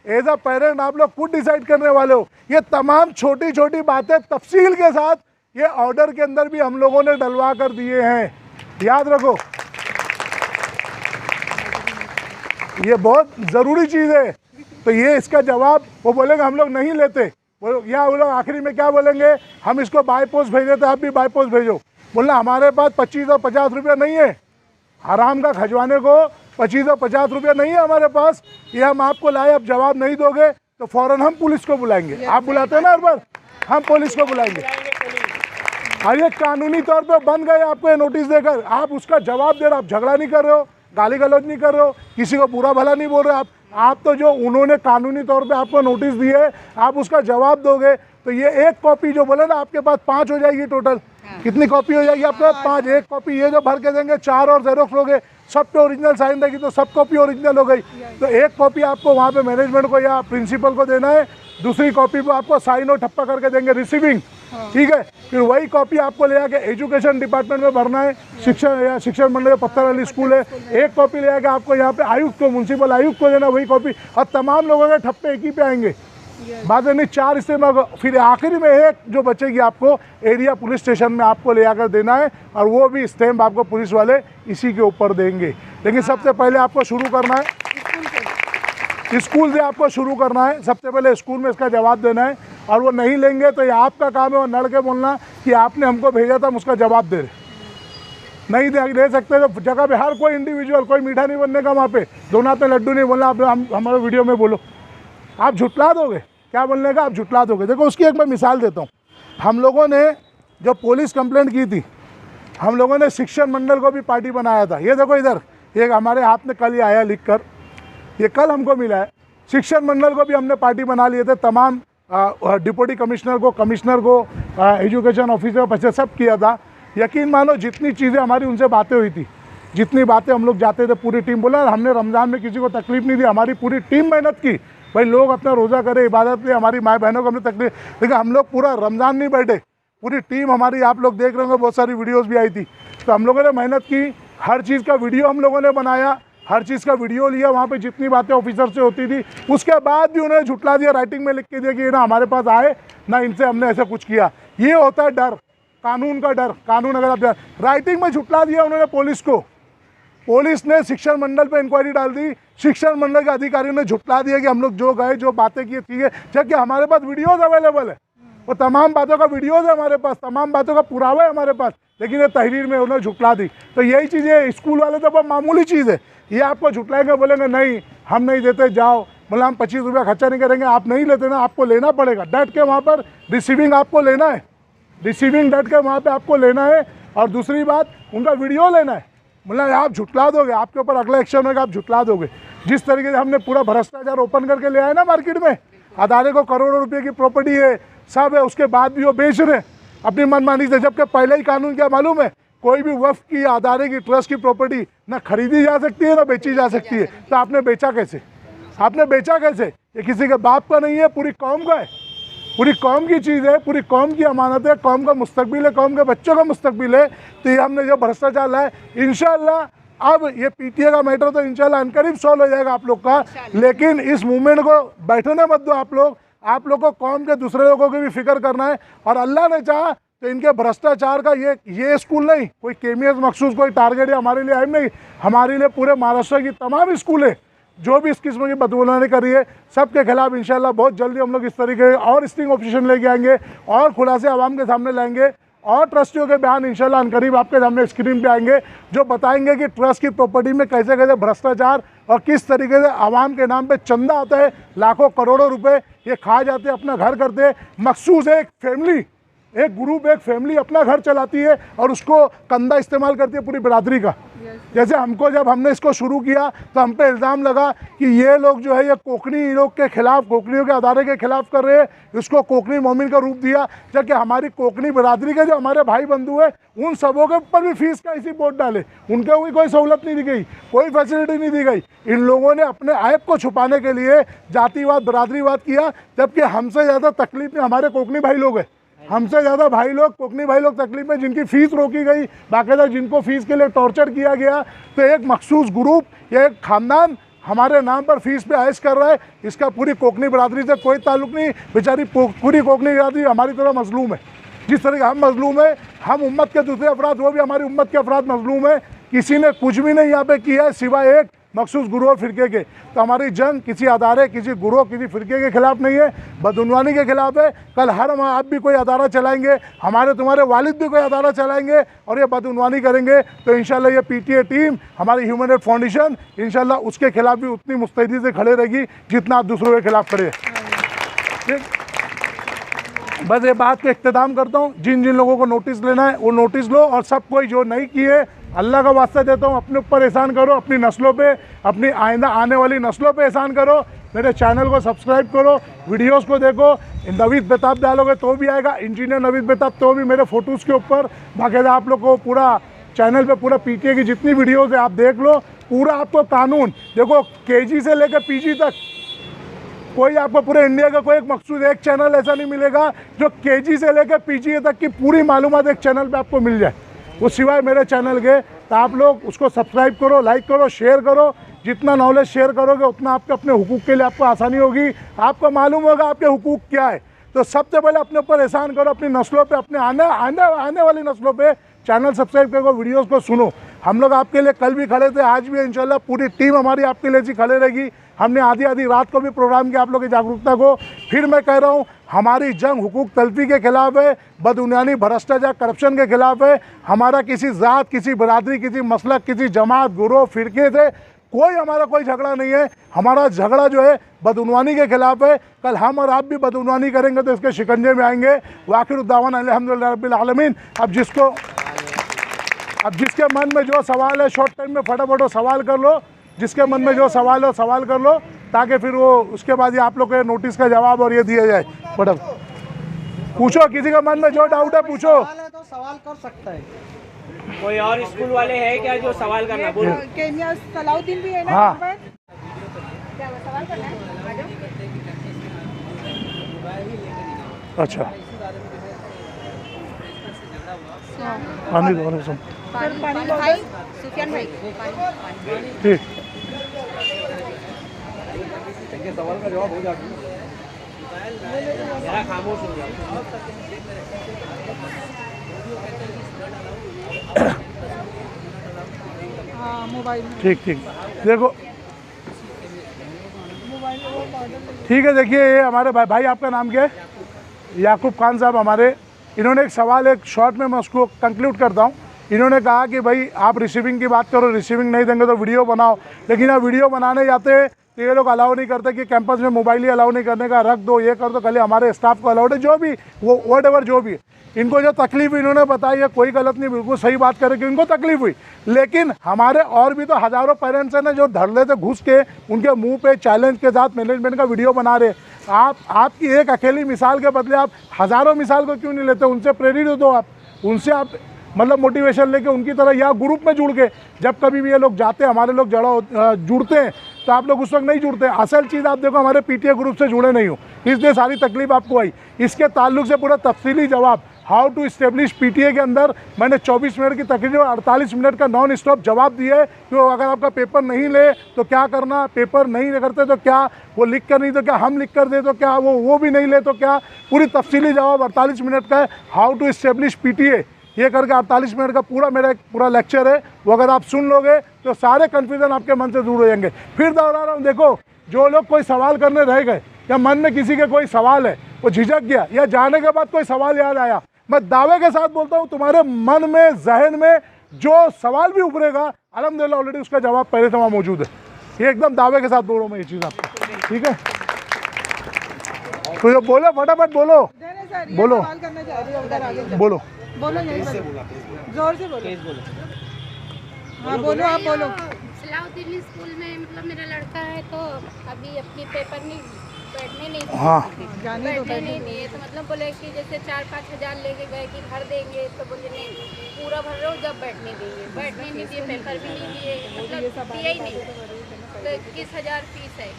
A: एज अ पेरेंट आप लोग खुद डिसाइड करने वाले हो। ये तमाम छोटी छोटी बातें तफसील के साथ ये ऑर्डर के अंदर भी हम लोगों ने डलवा कर दिए हैं, याद रखो। ये बहुत ज़रूरी चीज़ है। तो ये इसका जवाब वो बोलेंगे हम लोग नहीं लेते, या वो लोग आखिरी में क्या बोलेंगे, हम इसको बाय पोस्ट भेज देते, आप भी बाय पोस्ट भेजो। बोलना हमारे पास 25 और 50 रुपया नहीं है, हराम का खजवाने को 25 और 50 रुपया नहीं है हमारे पास, ये हम आपको लाए, अब जवाब नहीं दोगे तो फ़ौरन हम पुलिस को बुलाएंगे। आप बुलाते हैं ना हर बार, हम पुलिस को बुलाएंगे। और ये कानूनी तौर पे बन गए आपको ये नोटिस देकर, आप उसका जवाब दे रहे हो, आप झगड़ा नहीं कर रहे हो, गाली गलौज नहीं कर रहे हो, किसी को बुरा भला नहीं बोल रहे आप तो जो उन्होंने कानूनी तौर पे आपको नोटिस दिए आप उसका जवाब दोगे। तो ये एक कॉपी जो बोले ना आपके पास 5 हो जाएगी टोटल। कितनी कॉपी हो जाएगी आपके पास? 5। एक कॉपी ये जो भर के देंगे 4 और जेरोक्स लोगे, सब पे ओरिजिनल साइन रहेगी तो सब कॉपी ओरिजिनल हो गई। तो एक कॉपी आपको वहाँ पे मैनेजमेंट को या प्रिंसिपल को देना है, दूसरी कॉपी पे आपको साइन और ठप्पा करके देंगे रिसीविंग, ठीक है। फिर वही कॉपी आपको ले आके एजुकेशन डिपार्टमेंट में भरना है, शिक्षण मंडल पत्थर वाली स्कूल है, एक कॉपी ले आके आपको यहाँ पे आयुक्त को, म्यूनसिपल आयुक्त को देना वही कॉपी, और तमाम लोगों के ठप्पे एक ही पे आएंगे। बाद में 4 इस्तेमाल, फिर आखिरी में एक जो बचेगी आपको एरिया पुलिस स्टेशन में आपको ले आकर देना है, और वो भी स्टैम्प आपको पुलिस वाले इसी के ऊपर देंगे। लेकिन सबसे पहले आपको शुरू करना है स्कूल से, आपको शुरू करना है सबसे पहले स्कूल में इसका जवाब देना है। और वो नहीं लेंगे तो ये आपका काम है वो लड़ के बोलना कि आपने हमको भेजा था, हम उसका जवाब दे रहे। नहीं दे सकते तो जगह पे हर कोई इंडिविजुअल, कोई मीठा नहीं बनने का वहाँ पे, दोनों हाथ में लड्डू नहीं बोलना। आप हमारे वीडियो में बोलो, आप झुटला दोगे, क्या बोलने का, आप झुटला दोगे। देखो उसकी एक मैं मिसाल देता हूँ। हम लोगों ने जब पुलिस कंप्लेंट की थी, हम लोगों ने शिक्षण मंडल को भी पार्टी बनाया था। ये देखो इधर, ये हमारे हाथ में कल ही आया लिख कर, ये कल हमको मिला है। शिक्षण मंडल को भी हमने पार्टी बना लिए थे, तमाम डिप्टी कमिश्नर को, एजुकेशन ऑफिसर पर सब किया था। यकीन मानो जितनी चीज़ें हमारी उनसे बातें हुई थी, जितनी बातें हम लोग जाते थे, पूरी टीम बोला हमने रमज़ान में किसी को तकलीफ़ नहीं दी, हमारी पूरी टीम मेहनत की भाई लोग अपना रोज़ा करे, इबादत में, हमारी माँ बहनों को हमने तकलीफ, लेकिन हम लोग पूरा रमज़ान नहीं बैठे, पूरी टीम हमारी, आप लोग देख रहे होंगे बहुत सारी वीडियोज़ भी आई थी। तो हम लोगों ने मेहनत की, हर चीज़ का वीडियो हम लोगों ने बनाया, हर चीज़ का वीडियो लिया, वहाँ पे जितनी बातें ऑफिसर से होती थी, उसके बाद भी उन्होंने झुटला दिया, राइटिंग में लिख के दिया कि ना हमारे पास आए ना इनसे हमने ऐसा कुछ किया। ये होता है डर, कानून का डर। कानून अगर आप राइटिंग में झुटला दिया उन्होंने पुलिस को, पुलिस ने शिक्षण मंडल पे इंक्वायरी डाल दी, शिक्षण मंडल के अधिकारियों ने झुटला दिया कि हम लोग जो गए, जो बातें की थी, जबकि हमारे पास वीडियोज अवेलेबल है, वो तमाम बातों का वीडियोज है हमारे पास, तमाम बातों का पुरावा है हमारे पास, लेकिन ये तहरीर में उन्होंने झुटला दी। तो यही चीज़ें स्कूल वाले तो बहुत मामूली चीज़ है, ये आपको झुटलाएंगे, बोलेंगे नहीं हम नहीं देते, जाओ, मतलब हम 25 रुपया खर्चा नहीं करेंगे, आप नहीं लेते ना, आपको लेना पड़ेगा, डट के वहाँ पर रिसीविंग आपको लेना है, रिसीविंग डट के वहाँ पे आपको लेना है। और दूसरी बात, उनका वीडियो लेना है, मतलब आप झुटला दोगे, आपके ऊपर अगला एक्शन होगा, आप झुटला दोगे। जिस तरीके से हमने पूरा भ्रष्टाचार ओपन करके ले आए ना मार्केट में, अदारे को करोड़ों रुपये की प्रॉपर्टी है, सब है, उसके बाद भी वो बेच रहे अपनी मनमानी से, जबकि पहले ही कानून क्या मालूम है, कोई भी वक्फ की, अदारे की, ट्रस्ट की प्रॉपर्टी ना खरीदी जा सकती है ना बेची जा सकती है। तो आपने बेचा कैसे, आपने बेचा कैसे? ये किसी के बाप का नहीं है, पूरी कौम का है, पूरी कौम की चीज़ है, पूरी कौम की अमानत है, कौम का मुस्तकबिल है, कौम के बच्चों का मुस्तकबिल है। तो ये हमने जो भ्रष्टाचार लाया, इंशाल्लाह अब ये पीटीए का मैटर तो इंशाल्लाह अनकरीब सॉल्व हो जाएगा आप लोग का, लेकिन इस मूवमेंट को बैठने मत दो आप लोग को कौम के दूसरे लोगों की भी फिक्र करना है। और अल्लाह ने चाहा तो इनके भ्रष्टाचार का ये स्कूल नहीं, कोई केमियस मखसूस कोई टारगेट है हमारे लिए नहीं, हमारे लिए पूरे महाराष्ट्र की तमाम स्कूलें जो भी इस किस्म की बदगुमानी कर रही है, सबके खिलाफ इंशाल्लाह बहुत जल्दी हम लोग इस तरीके और स्टिंग ऑपरेशन लेके आएंगे और खुलासे आवाम के सामने लाएंगे, और ट्रस्टियों के बयान इंशाल्लाह अनकरीब आपके सामने स्क्रीन पे आएंगे, जो बताएंगे कि ट्रस्ट की प्रॉपर्टी में कैसे कैसे भ्रष्टाचार और किस तरीके से आवाम के नाम पे चंदा आता है, लाखों करोड़ों रुपए ये खा जाते हैं, अपना घर करते हैं। मखसूस एक फैमिली, एक ग्रुप, एक फैमिली अपना घर चलाती है और उसको कंधा इस्तेमाल करती है पूरी बिरादरी का। जैसे हमको जब हमने इसको शुरू किया तो हम पे इल्ज़ाम लगा कि ये लोग जो है ये कोकनी लोग के खिलाफ, कोकनियों के अदारे के खिलाफ कर रहे हैं, इसको कोकनी मोमिन का रूप दिया, जबकि हमारी कोकनी बिरादरी के जो हमारे भाई बंधु है उन सबों के ऊपर भी फीस का इसी बोर्ड डाले, उनके भी कोई सहूलत नहीं दी गई, कोई फैसिलिटी नहीं दी गई। इन लोगों ने अपने ऐप को छुपाने के लिए जातिवाद, बिरादरीवाद किया, जबकि हमसे ज़्यादा तकलीफ में हमारे कोकनी भाई लोग हैं, हमसे ज़्यादा भाई लोग, कोकनी भाई लोग तकलीफ में, जिनकी फ़ीस रोकी गई, बाकायदा जिनको फ़ीस के लिए टॉर्चर किया गया। तो एक मखसूस ग्रुप या एक ख़ानदान हमारे नाम पर फीस पे ऐश कर रहा है, इसका पूरी कोकनी बिरादरी से कोई ताल्लुक़ नहीं। बेचारी पूरी कोकनी बिरादरी हमारी तरह मजलूम है, जिस तरह हम मजलूम है, हम उम्मत के दूसरे अफराद, वो भी हमारी उम्मत के अफराद मजलूम है। किसी ने कुछ भी नहीं यहाँ पे किया है सिवाय एक मखसूस गुरु और फ़िरके के। तो हमारी जंग किसी अदारे, किसी गुरु, किसी फ़िरके के खिलाफ नहीं है, बदउनवानी के खिलाफ है। कल हर आप भी कोई अदारा चलाएंगे, हमारे तुम्हारे वालिद भी कोई अदारा चलाएंगे और ये बदउनवानी करेंगे, तो इंशाल्लाह ये पीटीए टीम, हमारी ह्यूमन राइट फाउंडेशन इंशाल्लाह उसके खिलाफ भी उतनी मुस्तैदी से खड़े रहेगी जितना आप दूसरों के खिलाफ खड़े। ठीक, बस ये बात का इख्तिताम करता हूँ, जिन जिन लोगों को नोटिस लेना है वो नोटिस लो, और सब कोई जो नहीं किए अल्लाह का वास्ता देता हूँ अपने ऊपर एहसान करो, अपनी नस्लों पे, अपनी आइंदा आने वाली नस्लों पे एहसान करो। मेरे चैनल को सब्सक्राइब करो, वीडियोस को देखो, नवीद बेताब डालोगे तो भी आएगा, इंजीनियर नवीद बेताब, तो भी मेरे फ़ोटोज़ के ऊपर बाकायदा आप लोग को पूरा चैनल पे पूरा पीटीए की जितनी वीडियोज़ है आप देख लो, पूरा आपको कानून देखो, केजी से लेकर पीजी तक कोई आपको पूरे इंडिया का कोई एक मकसूद एक चैनल ऐसा नहीं मिलेगा जो केजी से लेकर पीजी तक की पूरी मालूमात एक चैनल पे आपको मिल जाए। वो सिवाय मेरे चैनल के, तो आप लोग उसको सब्सक्राइब करो, लाइक करो, शेयर करो। जितना नॉलेज शेयर करोगे उतना आपके अपने हुकूक के लिए आपको आसानी होगी, आपको मालूम होगा आपके हुकूक क्या है। तो सबसे पहले अपने ऊपर एहसान करो, अपनी नस्लों पे, अपने आने वाली नस्लों पे चैनल सब्सक्राइब करो, वीडियोस को सुनो। हम लोग आपके लिए कल भी खड़े थे, आज भी इंशाल्लाह पूरी टीम हमारी आपके लिए ऐसी खड़े रहेगी। हमने आधी रात को भी प्रोग्राम किया आप लोगों की जागरूकता को। फिर मैं कह रहा हूँ, हमारी जंग हुकूक तलफी के खिलाफ है, बदबुनियादी भ्रष्टाचार करप्शन के खिलाफ है। हमारा किसी ज़ात, किसी बरादरी, किसी मसलक, किसी जमात, गुरोह, फिरके से हमारा कोई झगड़ा नहीं है। हमारा झगड़ा जो है बदउनवानी के खिलाफ है। कल हम और आप भी बदउनवानी करेंगे तो इसके शिकंजे में आएंगे। वाखिर दावाना अल्हम्दुलिल्लाह रब्बिल आलमीन। अब जिसके मन में जो सवाल है शॉर्ट टाइम में फटाफट वो सवाल कर लो, जिसके मन में जो सवाल हो सवाल कर लो, ताकि फिर वो उसके बाद ये आप लोग के नोटिस का जवाब और ये दिया जाए। फटाफट पूछो, किसी का मन में जो डाउट है पूछो।
C: तो सवाल कर सकता है।
B: कोई और स्कूल वाले हैं क्या जो सवाल करना? बोलो।
D: केमिया सलाउद्दीन भी है ना?
A: हाँ।
D: क्या वो सवाल करना है? आ जाओ।
A: अच्छा, पानी दो सुन।
D: भाई सुफियान भाई
A: ठीक,
C: सवाल का जवाब हो जाता
B: जरा खामोश हो जाओ।
D: हाँ मोबाइल में।
A: ठीक देखो, ठीक है। देखिए ये हमारे भाई आपका नाम क्या है? याकूब खान साहब हमारे, इन्होंने एक सवाल एक शॉर्ट में मैं उसको कंक्लूड करता हूँ। इन्होंने कहा कि भाई आप रिसीविंग की बात करो, रिसीविंग नहीं देंगे तो वीडियो बनाओ, लेकिन आप वीडियो बनाने जाते तो ये लोग अलाउ नहीं करते कि कैंपस में मोबाइल ही अलाउ नहीं करने का, रख दो, ये कर दो। कल हमारे स्टाफ को अलाउड है, जो भी वो व्हाटएवर जो भी इनको जो तकलीफ इन्होंने बताई है, कोई गलत नहीं, बिल्कुल सही बात करे कि इनको तकलीफ हुई। लेकिन हमारे और भी तो हज़ारों पेरेंट्स हैं ना जो धरले से घुस के उनके मुंह पे चैलेंज के साथ मैनेजमेंट का वीडियो बना रहे। आपकी एक अकेली मिसाल के बदले आप हज़ारों मिसाल को क्यों नहीं लेते? उनसे प्रेरित हो, तो आप उनसे आप मतलब मोटिवेशन लेके उनकी तरह या ग्रुप में जुड़ के, जब कभी भी ये लोग जाते हैं, हमारे लोग जुड़ते हैं, तो आप लोग उस वक्त नहीं जुड़ते। असल चीज़ आप देखो, हमारे पीटीए ग्रुप से जुड़े नहीं हो, इसलिए सारी तकलीफ आपको आई। इसके ताल्लुक से पूरा तफसीली जवाब हाउ टू इस्टेब्लिश पीटीए के अंदर मैंने 24 मिनट की तकरीर 48 मिनट का नॉन स्टॉप जवाब दिया है कि अगर आपका पेपर नहीं ले तो क्या करना, पेपर नहीं करते तो क्या, वो लिख कर नहीं तो क्या, हम लिख कर दे तो क्या, वो भी नहीं ले तो क्या, पूरी तफसीली जवाब 48 मिनट का है। हाउ टू इस्टेब्लिश पीटीए ये करके 48 मिनट का मेरा एक पूरा लेक्चर है। वो अगर आप सुन लोगे तो सारे कन्फ्यूज़न आपके मन से दूर हो जाएंगे। फिर दोहरा रहा हूँ, देखो जो लोग कोई सवाल करने रह गए या मन में किसी के कोई सवाल है, वो झिझक गया या जाने के बाद कोई सवाल याद आया, मैं दावे के साथ बोलता हूँ तुम्हारे मन में, जहन में जो सवाल भी उभरेगा, अल्हम्दुलिल्लाह ऑलरेडी उसका जवाब पहले से वहाँ मौजूद है। ये एकदम दावे के साथ बोल रहा हूँ मैं ये चीज़ आपको, ठीक है? तो जो बोलो फटाफट बोलो, बोलो बोलो
D: बोलो नहीं जोर से बोलो। हाँ बोलो, आप बोलो।
E: सलाउद्दीन स्कूल में मतलब मेरा लड़का है तो अभी अपनी पेपर नहीं बैठने नहीं दिए।
A: हाँ
E: बैठने नहीं दिए तो मतलब बोले कि जैसे 4-5 हज़ार लेके गए कि भर देंगे, तो बोले नहीं पूरा भर रहे हो जब बैठने नहीं दिए, पेपर भी नहीं दिए, मतलब दिए ही नहीं। तो 21,000 फीस है,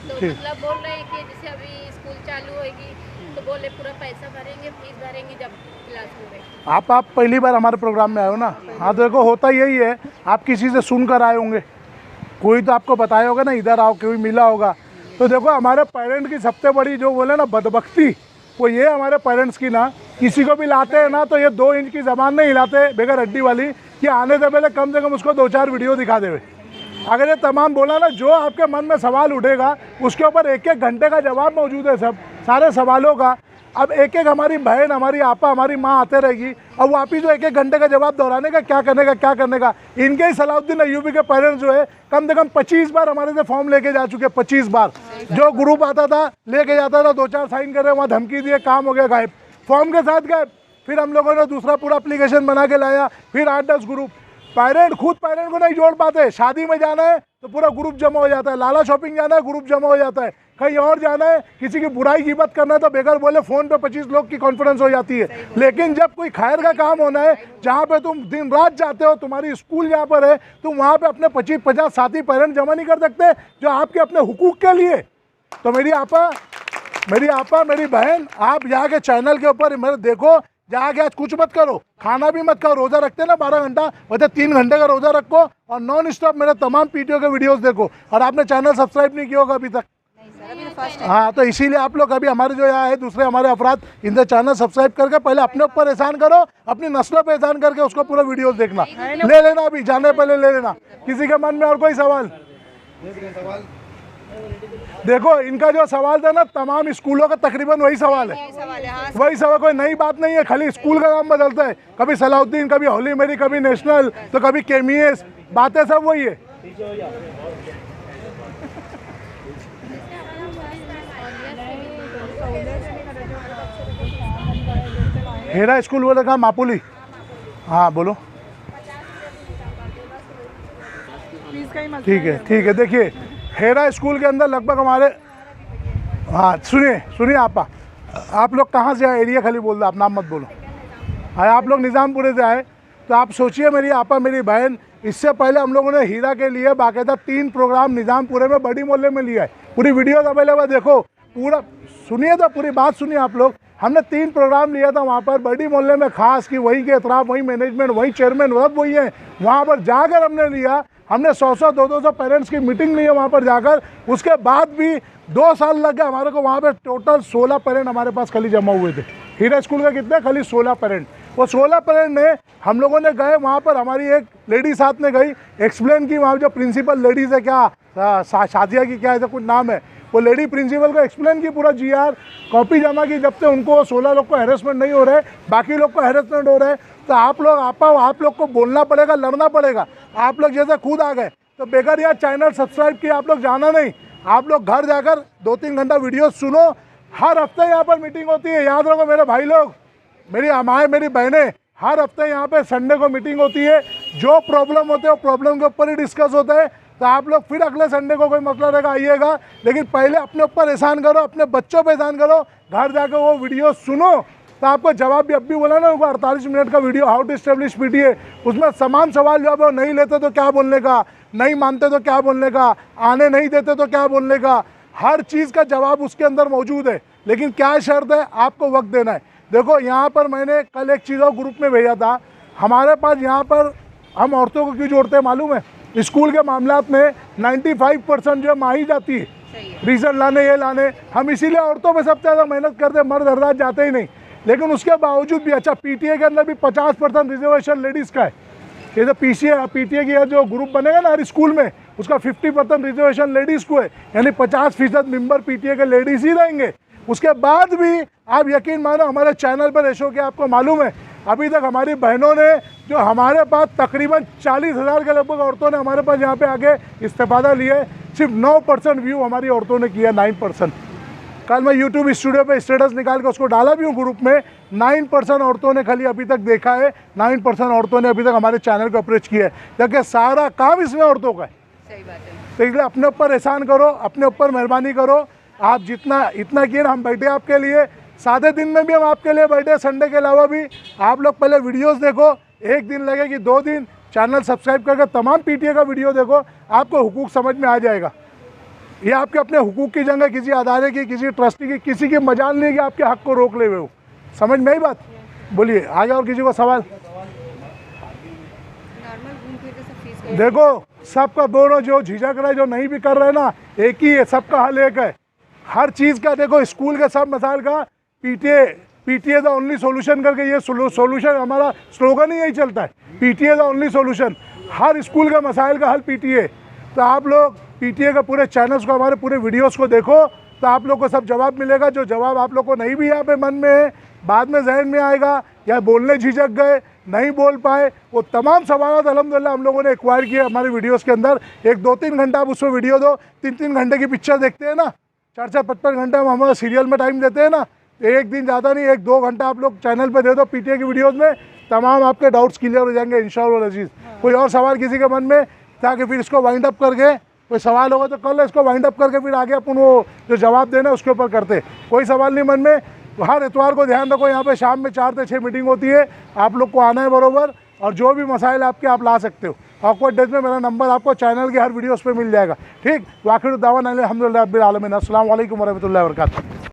E: तो मतलब बोल रहे हैं कि जैसे अभी स्कूल चालू होगी तो बोले पूरा पैसा भरेंगे, फीस भरेंगे जब क्लास होगी। आप
A: पहली बार हमारे प्रोग्राम में आए हो ना? हाँ देखो होता यही है, आप किसी से सुनकर आए होंगे, कोई तो आपको बताया होगा ना इधर आओ, कोई मिला होगा। तो देखो हमारे पेरेंट की सबसे बड़ी जो बोले ना बदबख्ती, वो ये हमारे पेरेंट्स की ना, किसी को भी लाते हैं ना तो ये 2 इंच की ज़बान नहीं हिलाते बगैर हड्डी वाली, कि आने से पहले कम से कम उसको 2-4 वीडियो दिखा देवे। अगर ये तमाम बोला ना, जो आपके मन में सवाल उठेगा उसके ऊपर 1-1 घंटे का जवाब मौजूद है, सब सारे सवालों का। अब एक एक हमारी बहन, हमारी आपा, हमारी माँ आते रहेगी, अब वापिस जो एक एक घंटे का जवाब दोहराने का, क्या करने का, क्या करने का। इनके ही सलाउद्दीन अय्यूबी के पेरेंट्स जो है कम से कम 25 बार हमारे से फॉर्म लेके जा चुके, 25 बार। जो ग्रुप आता था लेके जाता था, 2-4 साइन कर रहे, वहाँ धमकी दिए, काम हो गया, गायब, फॉर्म के साथ गायब। फिर हम लोगों ने दूसरा पूरा एप्लीकेशन बना के लाया, फिर 8-10 ग्रुप। पेरेंट खुद पेरेंट को नहीं जोड़ पाते। शादी में जाना है तो पूरा ग्रुप जमा हो जाता है, लाला शॉपिंग जाना है ग्रुप जमा हो जाता है, कहीं और जाना है, किसी की बुराई गिबत करना है तो बेगर बोले फ़ोन पे 25 लोग की कॉन्फ्रेंस हो जाती है। लेकिन जब कोई खैर का काम होना है, जहाँ पे तुम दिन रात जाते हो, तुम्हारी स्कूल जहाँ पर है, तुम वहाँ पे अपने 25-50 साथी पेरेंट जमा नहीं कर सकते जो आपके अपने हुकूक के लिए। तो मेरी आपा, मेरी बहन, आप जाके चैनल के ऊपर मेरे देखो, जाके आज कुछ मत करो, खाना भी मत खाओ, रोज़ा रखते हैं ना 12 घंटा, वैसे 3 घंटे का रोज़ा रखो और नॉन स्टॉप मेरे तमाम पीटीओ के वीडियोस देखो। और आपने चैनल सब्सक्राइब नहीं किया होगा अभी तक। हाँ, तो इसीलिए आप लोग अभी हमारे जो यहाँ है दूसरे हमारे अफराद, इनसे चैनल सब्सक्राइब करके पहले अपने ऊपर एहसान करो, अपनी नस्लों पे एहसान करके उसको पूरा वीडियोस देखना। ले लेना अभी जाने पहले ले लेना। किसी के मन में और कोई सवाल? देखो, इनका जो सवाल था ना, तमाम स्कूलों का तकरीबन वही सवाल है, वही सवाल, कोई नई बात नहीं है, खाली स्कूल का नाम बदलता है, कभी सलाउद्दीन, कभी होली मेरी, कभी नेशनल, तो कभी केमीएस, बातें सब वही है। हेरा स्कूल बोले कहाँ? मापुली। हाँ बोलो। ठीक है। देखिए, हेरा स्कूल के अंदर लगभग हमारे, हाँ सुनिए आप लोग कहाँ से आए? एरिया खाली बोल दो, आप नाम मत बोलो। हाँ, आप लोग निज़ामपुरे से आए, तो आप सोचिए मेरी आपा, मेरी बहन, इससे पहले हम लोगों ने हीरा के लिए बाकायदा 3 प्रोग्राम निज़ामपुरे में बड़ी मोहल्ले में लिया है। पूरी वीडियोस अवेलेबल, देखो पूरा, सुनिए तो पूरी बात सुनिए आप लोग। हमने 3 प्रोग्राम लिया था वहाँ पर बड़ी मोहल्ले में, खास कि वहीं के एतराफ़, वहीं मैनेजमेंट, वहीं चेयरमैन, सब वही है। वहाँ पर जाकर हमने लिया, हमने 100-100, 200 पेरेंट्स की मीटिंग ली है वहाँ पर जाकर। उसके बाद भी 2 साल लग गए हमारे को वहाँ पे। टोटल 16 पेरेंट हमारे पास खाली जमा हुए थे। हीरा स्कूल का कितने? खाली 16 पेरेंट। वो 16 पेरेंट ने, हम लोगों ने गए वहाँ पर, हमारी एक लेडी साथ में गई, एक्सप्लेन की, वहाँ जो प्रिंसिपल लेडीज़ है, क्या शादिया की क्या ऐसा कुछ नाम है, वो लेडी प्रिंसिपल को एक्सप्लेन की, पूरा GR कॉपी जमा की। जब से उनको 16 लोग को हैरेसमेंट नहीं हो रहा है, बाकी लोग को हैरेसमेंट हो रहा है, तो आप लोग आप लोग को बोलना पड़ेगा, लड़ना पड़ेगा। आप लोग जैसे खुद आ गए तो बेकार यहाँ चैनल सब्सक्राइब किया, आप लोग जाना नहीं, आप लोग घर जाकर 2-3 घंटा वीडियो सुनो। हर हफ्ते यहाँ पर मीटिंग होती है, याद रखो मेरे भाई लोग, मेरी अमाएँ, मेरी बहनें, हर हफ्ते यहाँ पे संडे को मीटिंग होती है। जो प्रॉब्लम होते हैं वो प्रॉब्लम के ऊपर ही डिस्कस होता है। तो आप लोग फिर अगले संडे को कोई मसला रहेगा आइएगा, लेकिन पहले अपने ऊपर एहसान करो, अपने बच्चों पे एहसान करो, घर जाकर वो वीडियो सुनो, तो आपको जवाब भी, अब भी बोला ना, 48 मिनट का video, how to establish PTA, उसमें समान सवाल जवाब है। नहीं लेते तो क्या बोलने का, नहीं मानते तो क्या बोलने का, आने नहीं देते तो क्या बोलने का, हर चीज़ का जवाब उसके अंदर मौजूद है। लेकिन क्या शर्त है? आपको वक्त देना है। देखो, यहाँ पर मैंने कल एक चीज़ और ग्रुप में भेजा था, हमारे पास यहाँ पर हम औरतों को क्यों जोड़ते हैं मालूम है? स्कूल के मामलात में 95% जो माँ ही जाती है, रिजल्ट लाने, ये लाने। हम इसीलिए औरतों पे सबसे ज़्यादा मेहनत करते हैं, मर्द हर रात जाते ही नहीं। लेकिन उसके बावजूद भी, अच्छा PTA के अंदर भी 50% रिजर्वेशन लेडीज़ का है। ये तो PTA की जो ग्रुप बनेगा ना हर स्कूल में, उसका 50% रिजर्वेशन लेडीज़ को है, यानी 50% मेंबर PTA के लेडीज़ ही रहेंगे। उसके बाद भी आप यकीन मानो, हमारे चैनल पर रेशो क्या आपको मालूम है? अभी तक हमारी बहनों ने, जो हमारे पास तकरीबन 40,000 के लगभग औरतों ने हमारे पास यहाँ पे आके इस्तेफादा लिए, सिर्फ 9% व्यू हमारी औरतों ने किया, 9%। कल मैं YouTube स्टूडियो पे स्टेटस निकाल के उसको डाला भी हूँ ग्रुप में, 9% औरतों ने खाली अभी तक देखा है, 9% औरतों ने अभी तक हमारे चैनल को अप्रोच किया है, जबकि सारा काम इसमें औरतों का है।
E: सही बात है।
A: तो इसलिए अपने ऊपर एहसान करो, अपने ऊपर मेहरबानी करो। आप जितना इतना किए ना, हम बैठे आपके लिए, सादे दिन में भी हम आपके लिए बैठे, संडे के अलावा भी। आप लोग पहले वीडियोस देखो, 1 दिन लगे कि 2 दिन, चैनल सब्सक्राइब करके तमाम PTA का वीडियो देखो, आपको हुकूक समझ में आ जाएगा। ये आपके अपने हुकूक की जगह किसी अदारे की, किसी ट्रस्टी की, किसी की मजाल नहीं कि आपके हक को रोक ले हुए हो। समझ में आई बात? बोलिए आगे, और किसी को सवाल? देखो, सबका दोनों जो झिझक रहे, जो नहीं भी कर रहे ना, एक ही है, सबका हल एक है। हर चीज़ का देखो, स्कूल के सब मसाइल का PTA द ओनली सोल्यूशन करके, ये सोल्यूशन हमारा स्लोगन ही यही चलता है, PTA the only solution. Her school का मसाइल का हल PTA। तो आप लोग PTA के पूरे चैनल्स को, हमारे पूरे वीडियोस को देखो, तो आप लोग को सब जवाब मिलेगा। जो जवाब आप लोग को नहीं भी यहाँ पे मन में है, बाद में जहन में आएगा या बोलने झिझक गए, नहीं बोल पाए, वो तमाम सवाल अल्हम्दुलिल्लाह हम लोगों ने एक्वायर किए हमारी वीडियोस के अंदर। एक 2-3 घंटा आप उसमें वीडियो दो, 3-3 घंटे की पिक्चर देखते हैं ना, 4-4, 5-5 घंटे हम हमारा सीरियल में टाइम देते हैं ना, एक दिन ज़्यादा नहीं, 1-2 घंटा आप लोग चैनल पे दे दो पीटीए की वीडियोस में, तमाम आपके डाउट्स क्लियर हो जाएंगे इंशाअल्लाह अजीज़। कोई और सवाल किसी के मन में, ताकि फिर इसको वाइंड अप करके कोई सवाल होगा तो कल इसको वाइंड अप करके फिर आगे अपन वो जो जवाब देना उसके ऊपर करते। कोई सवाल नहीं मन में, हर इतवार को ध्यान रखो यहाँ पे शाम में 4 से 6 मीटिंग होती है, आप लोग को आना है बरोबर, और जो भी मसाइल आपके आप ला सकते हो। ऑकवर्ड डेज में मेरा नंबर आपको चैनल की हर वीडियोस पे मिल जाएगा। ठीक, वाखिर दावा अल्हम्दुलिल्लाह रब्बिल आलमीन। अस्सलाम वालेकुम वरहमतुल्लाहि वबरकातुहू।